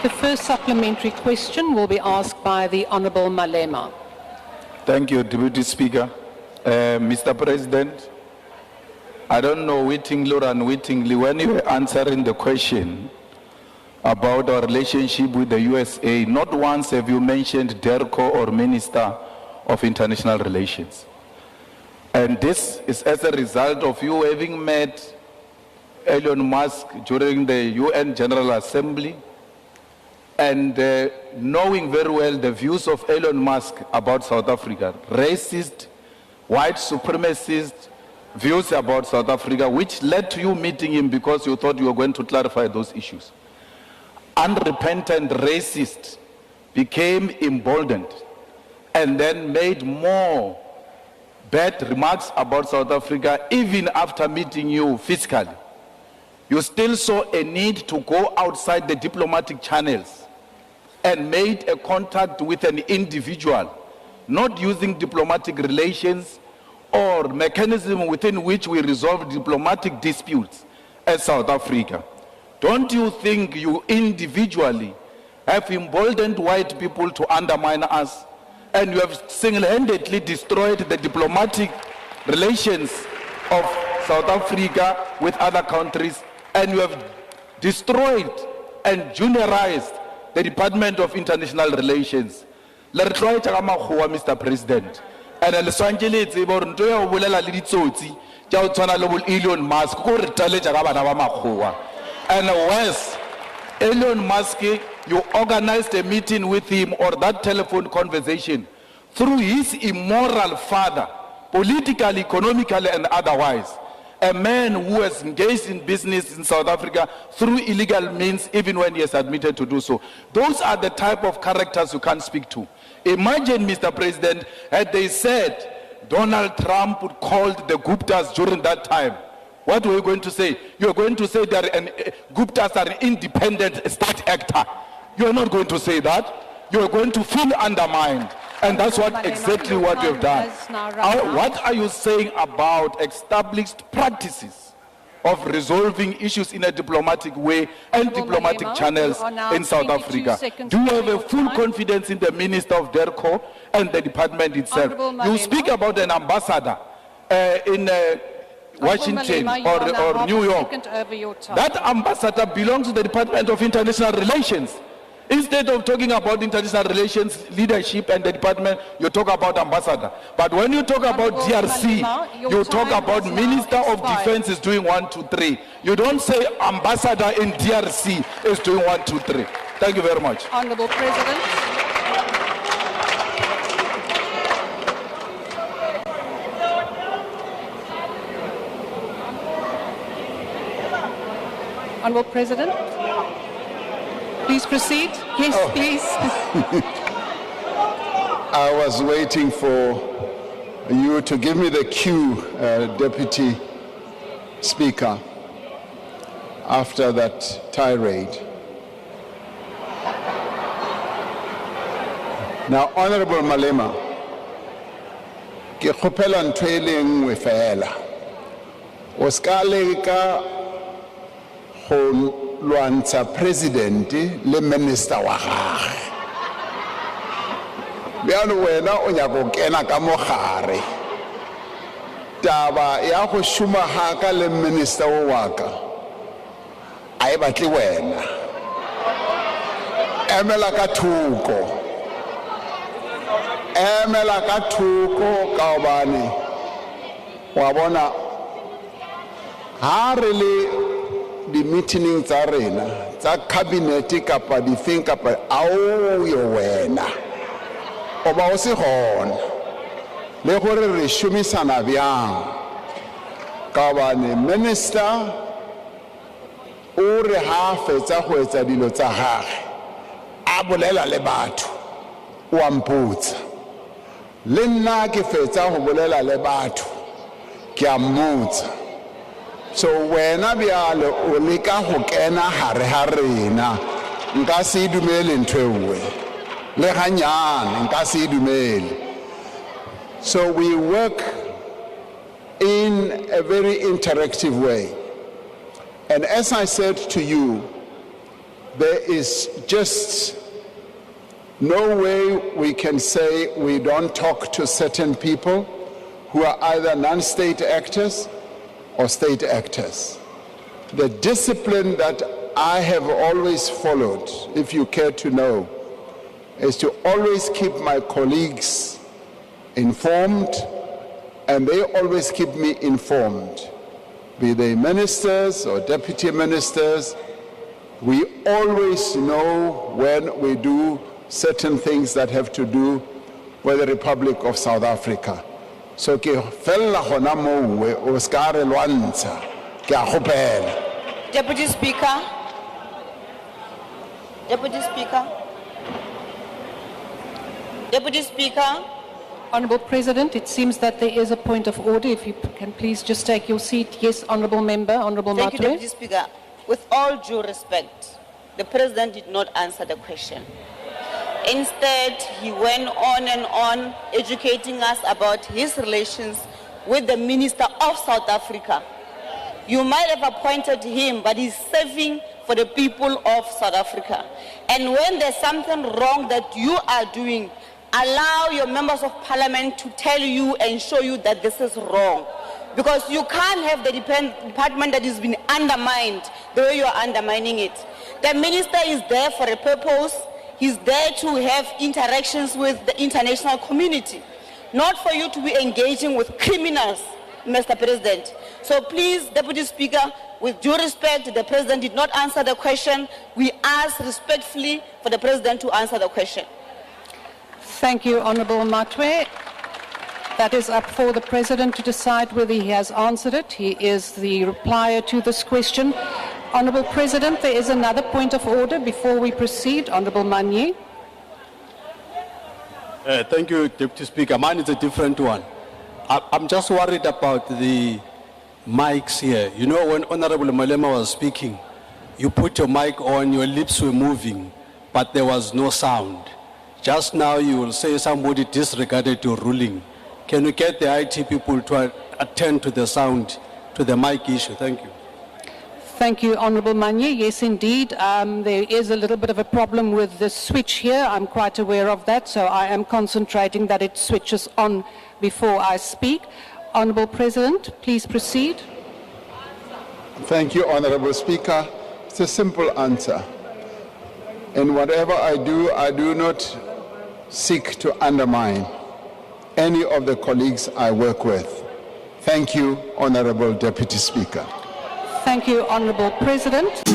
The first supplementary question will be asked by the Honourable Malema. Thank you, Deputy Speaker. Mr. President, I don't know wittingly or unwittingly, when you were answering the question about our relationship with the USA, not once have you mentioned DERCO or Minister of International Relations. And this is as a result of you having met Elon Musk during the UN General Assembly and knowing very well the views of Elon Musk about South Africa, racist, white supremacist views about South Africa, which led to you meeting him because you thought you were going to clarify those issues. Unrepentant racist became emboldened and then made more bad remarks about South Africa even after meeting you physically. You still saw a need to go outside the diplomatic channels and made a contact with an individual, not using diplomatic relations or mechanism within which we resolve diplomatic disputes as South Africa. Don't you think you individually have emboldened white people to undermine us, and you have single-handedly destroyed the diplomatic relations of South Africa with other countries, and you have destroyed and juniorized the Department of International Relations? Mr. President, and Elon Musk, and worse, Elon Musk, you organized a meeting with him or that telephone conversation through his immoral father, politically, economically, and otherwise. A man who has engaged in business in South Africa through illegal means, even when he has admitted to do so. Those are the type of characters you can't speak to. Imagine, Mr. President, had they said Donald Trump called the Guptas during that time, what were you going to say? You are going to say that Guptas are an independent state actor. You are not going to say that. You are going to feel undermined. And that's exactly what you have done. What are you saying about established practices of resolving issues in a diplomatic way and diplomatic channels in South Africa? Do you have a full confidence in the Minister of DERCO and the department itself? You speak about an ambassador in Washington or New York. That ambassador belongs to the Department of International Relations. Instead of talking about international relations, leadership, and the department, you talk about ambassador. But when you talk about DRC, you talk about Minister of Defense is doing 1, 2, 3. You don't say ambassador in DRC is doing 1, 2, 3. Thank you very much. Honourable President. Honourable President. Please proceed. Yes, please. I was waiting for you to give me the cue, Deputy Speaker, after that tirade. Now, Honorable Malema, ke kgopela ntho e le nngwe fela. O ska leka go lwantsha president le minister wa gagwe. Bjalo wena o nyaka go kena ka mogare. Taba ya go šoma haka le minister wa ka a e batle wena. Emela ka thoko. Emela ka thoko ka obane wa bona ha re le di meeting tsa rena tsa cabinet kapa di thing kapa ao yo wena o ba o se gona le gore re shumisana byang ka bane minister o re ha fetsa go etsa dilo tsa gagwe a bolela le batho o amputsa le nna ke fetsa go bolela le batho ke a mmutsa. So when abialo olika go kena hare ha rena nka se dumele ntwewe le ganyana nka se dumele. So we work in a very interactive way, and as I said to you, there is just no way we can say we don't talk to certain people who are either non-state actors or state actors. The discipline that I have always followed, if you care to know, is to always keep my colleagues informed, and they always keep me informed. Be they ministers or deputy ministers, we always know when we do certain things that have to do with the Republic of South Africa. So ke fella hona mowe o ska re lwantsha ke a kgopela. Deputy Speaker. Deputy Speaker. Deputy Speaker. Honourable President, it seems that there is a point of order. If you can please just take your seat. Yes, Honourable Member, Honourable Thank you, Matwe. Deputy Speaker. With all due respect, the President did not answer the question. Instead, he went on and on educating us about his relations with the Minister of South Africa. You might have appointed him, but he's serving for the people of South Africa. And when there's something wrong that you are doing, allow your members of parliament to tell you and show you that this is wrong. Because you can't have the department that has been undermined the way you are undermining it. The minister is there for a purpose. He's there to have interactions with the international community, not for you to be engaging with criminals, Mr. President. So please, Deputy Speaker, with due respect, the President did not answer the question. We ask respectfully for the President to answer the question. Thank you, Honourable Matwe. That is up for the President to decide whether he has answered it. He is the replier to this question. Honourable President, there is another point of order before we proceed. Honourable Manye. Thank you, Deputy Speaker. Mine is a different one. I'm just worried about the mics here. You know, when Honourable Malema was speaking, you put your mic on, your lips were moving, but there was no sound. Just now you will say somebody disregarded your ruling. Can we get the IT people to attend to the sound, to the mic issue? Thank you. Thank you, Honourable Manye. Yes, indeed, there is a little bit of a problem with the switch here. I'm quite aware of that, so I am concentrating that it switches on before I speak. Honourable President, please proceed. Thank you, Honourable Speaker. It's a simple answer. In whatever I do not seek to undermine any of the colleagues I work with. Thank you, Honourable Deputy Speaker. Thank you, Honourable President.